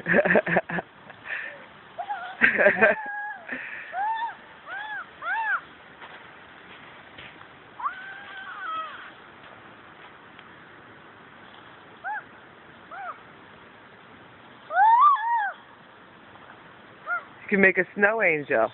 You can make a snow angel.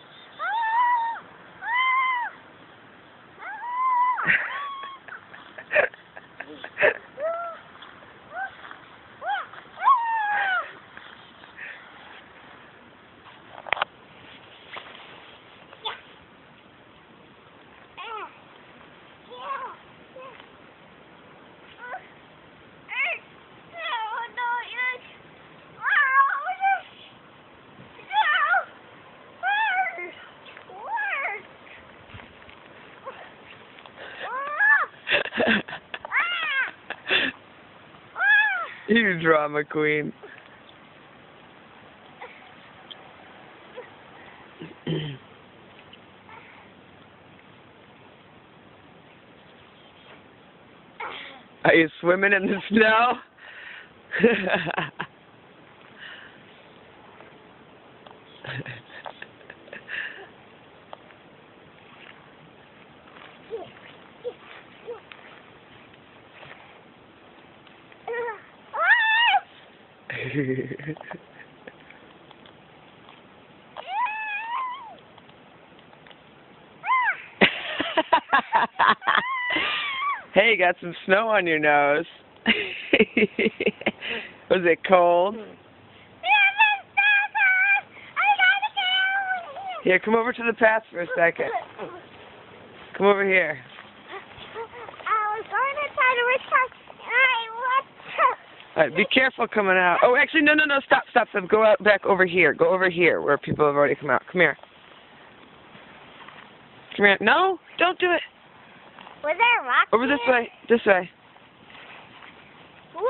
You drama queen. Are you swimming in the snow? Hey, you got some snow on your nose. Was it cold? Here, come over to the path for a second. Come over here. I was going to try to reach. All right, be careful coming out. Oh, actually, no, stop. Go out back over here. Go over here where people have already come out. Come here. Come here. No, don't do it. Was there a rock? Over this way. This way. Whoa.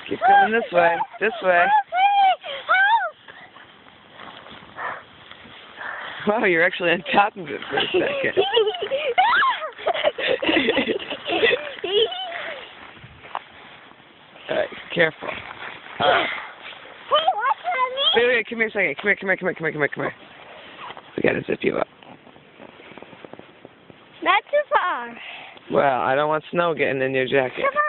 Keep coming this way. This way. Wow, you're actually on top of it for a second. All right, careful. Hey, what's on me? Wait, come here a second. Come here. We gotta zip you up. Not too far. Well, I don't want snow getting in your jacket. Come on.